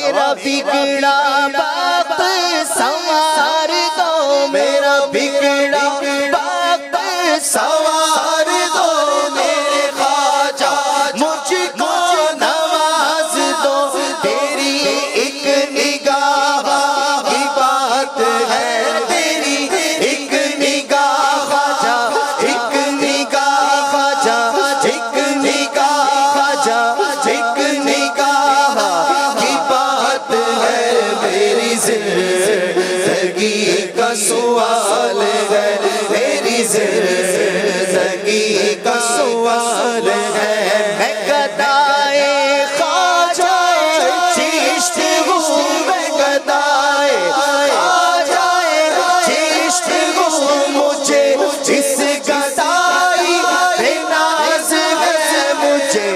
میرا بگڑا وقت سنوار دو، میرا بگڑا وقت سنوار دو، میرے خواجہ مجھ کو نواز دو، تیری ایک نگاہ کی بات ہے، تیری ایک نگاہ خواجہ، ایک نگاہ خواجہ، ایک نگاہ خواجہ، ایک نگاہ کی بات ہے، میری زندگی کا سوال ہے، میری زندگی کا سوال ہے، میں گدائے خواجہ چشت ہوں، میں گدائے خواجہ چشت ہوں، مجھے اس گدائی پہ ناز ہے، مجھے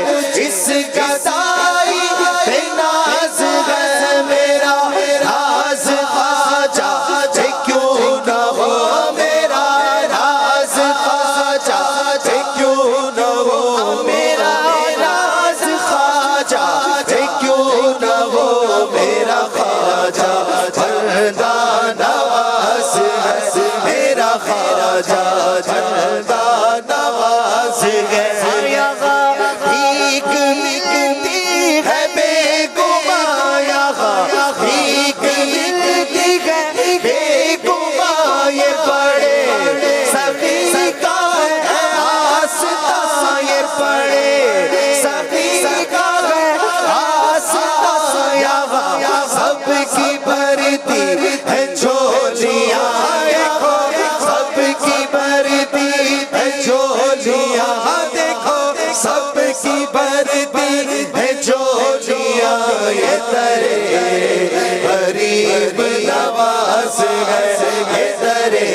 اس گدائی پہ ناز ہے، میرا راز خواجہ کیوں نہ ہو، میرا راز خواجہ کیوں نہ ہو، میرا راز خواجہ کیوں نہ ہو، میرا خواجہ جھنڈا نواز ہے، میرا خواجہ جھنڈا نواز ہے، بھیک ملتی ہے بے گماں یہاں، بھیک ملتی ہے بے گماں، یہ بڑے سخی کا ہے آستاں، یہ بڑے سخی کا ہے آستاں، یہاں سب کی بھرتی ہے جھولیاں، دیکھو سب کی بھرتی ہے جھولیاں، دیکھو سب کی بھرتی ہے جھولیاں، یہ ترے غریب نواز ہے، یہ ترے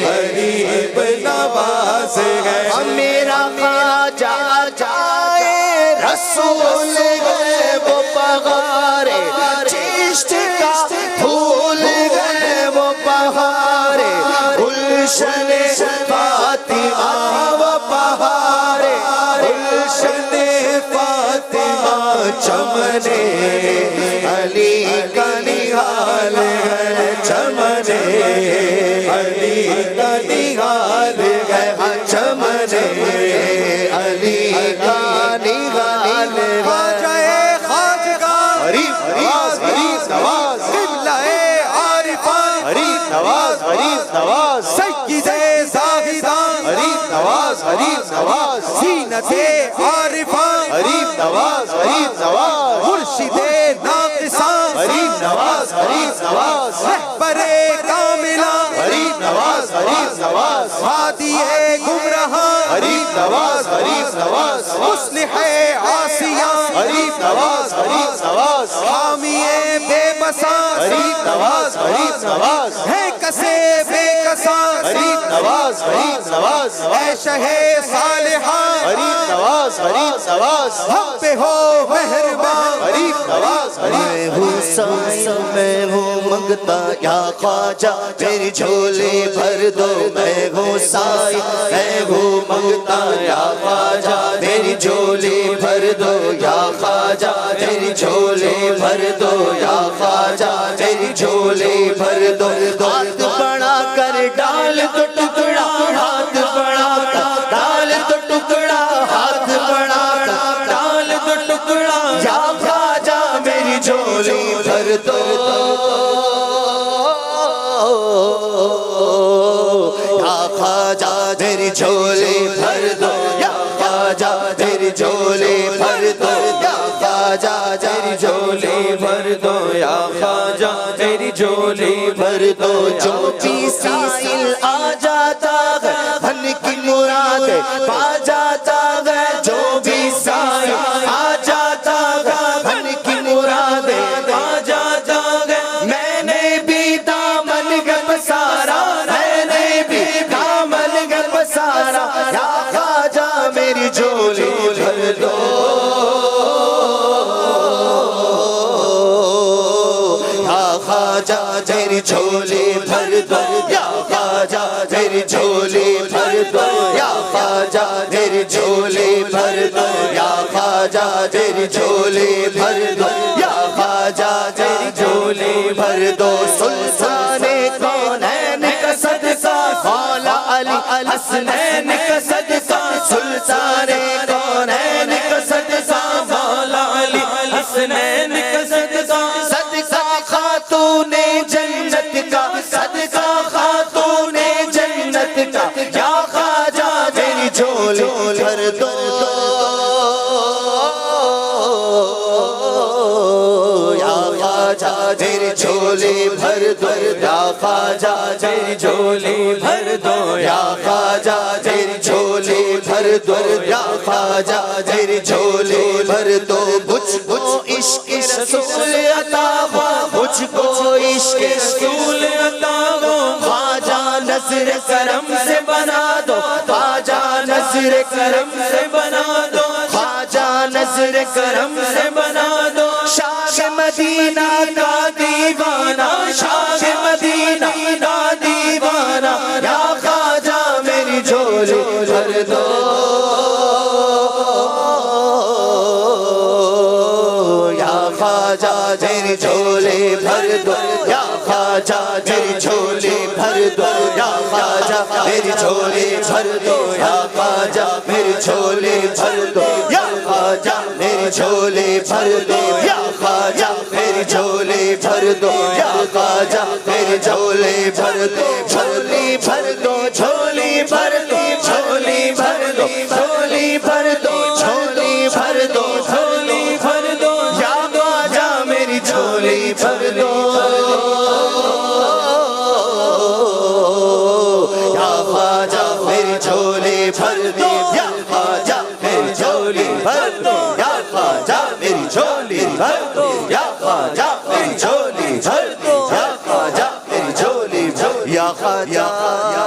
غریب نواز ہے، میرا خواجہ جائے رسول ہے، وہ بہارے چشت کا پھول ہے، وہ بہارے گلشن فاطمہ، وہ بہارے گلشن فاطمہ، چمن علی کا نہال ہے، چمن علی کا نہال ہے، چمن علی کا نہال ہے، خواجہ خواجگان غریب نواز، غریب نواز، قبلہ عارفان غریب نواز، غریب نواز، سید زاہدان غریب نواز، غریب نواز، زینت عارفان غریب نواز، غریب نواز، مرشد ناقصان غریب نواز، غریب نواز، رہبر کاملان غریب نواز، غریب نواز، ہادی گمراہان غریب نواز، غریب نواز، مصلح عاصیان غریب نواز، غریب نواز، حامی بے بسان غریب نواز، غریب نواز، ہے کسے بے کسان غریب نواز، غریب نواز، اے شہ صالحان غریب نواز، غریب نواز، ہم پہ ہو مہربان غریب نواز، میں ہوں سائل، میں ہوں منگتا یا خواجہ میری جھولی بھر دو، میں ہوں سائل، میں ہوں منگتا یا خواجہ میری جھولی بھر دو، یا خواجہ میری جھولی بھر دو، یا خواجہ میری جھولی بھر دو، ہاتھ بڑھا کر ڈال تو ٹکڑا، ہاتھ بڑھا کر ڈال تو ٹکڑا، ہاتھ بڑھا کر ڈال تو ٹکڑا، یا خواجہ میری جھولی بھر دو، یا خواجہ میری جھولی بھر دو، یا خواجہ میری جھولی بھر دو، یا خواجہ میری جھولی بھر دو، یا خواجہ میری جھولی بھر دو، جو بھی سائل آ جاتا ہے من کی مراد پا جاتا ہے، جو بھی سائل آ جاتا ہے من کی مراد پا جاتا ہے، میں نے بھی دامن گپ سارا، میں نے بھی دامن گپ سارا، یا خواجہ میری جھولی بھر دو، یا خواجہ میری جھولی بھر دو یا خواجہ میری جھولی بھر دو یا خواجہ میری جھولی بھر دو یا خواجہ میری جھولی بھر دو یا خواجہ میری جھولی بھر دو سلطان کونین کا صدقہ مولا علی حسنین کا صدقہ سلطان کونین کا صدقہ مولا علی حسنین کا صدقہ صدقہ خاتون جنت کا صدقہ خاتون جنت کا یا خواجہ میری جھولی بھر دو یا خواجہ میری جھولی بھر دو یا خواجہ میری جھولی بھر دو یا خواجہ میری جھولی بھر دو یا خواجہ میری جھولی بھر دو مجھ کو عشق رسول عطا ہو مجھ کو عشق رسول عطا ہو خواجہ نظر کرم سے بنا دو خواجہ نظر کرم سے بنا دو خواجہ نظر کرم سے بنا دو شاہ مدینہ کا دیوانہ شاہ مدینہ کا دیوانہ یا خواجہ میری جھولی بھر دو یا خواجہ میری جھولی بھر دو یا خواجہ میری جھولی بھر دو یا خواجہ میری جھولی بھر دو یا خواجہ میری جھولی بھر دو یا خواجہ میری جھولی بھر دو یا خواجہ میری جھولی بھر دو یا خواجہ میری جھولی بھر دو جھولی بھر دو جھولی بھر دو جھولی بھر دو جھولی بھر دو جھولی بھر دو جھولی بھر دو یا خواجہ میری جھولی بھر دو یا خواجہ میری جھولی بھر دو یا خواجہ میری جھولی بھر دو یا خواجہ میری جھولی بھر دو یا خواجہ میری جھولی بھر دو یا خواجہ میری جھولی بھر یا خواجہ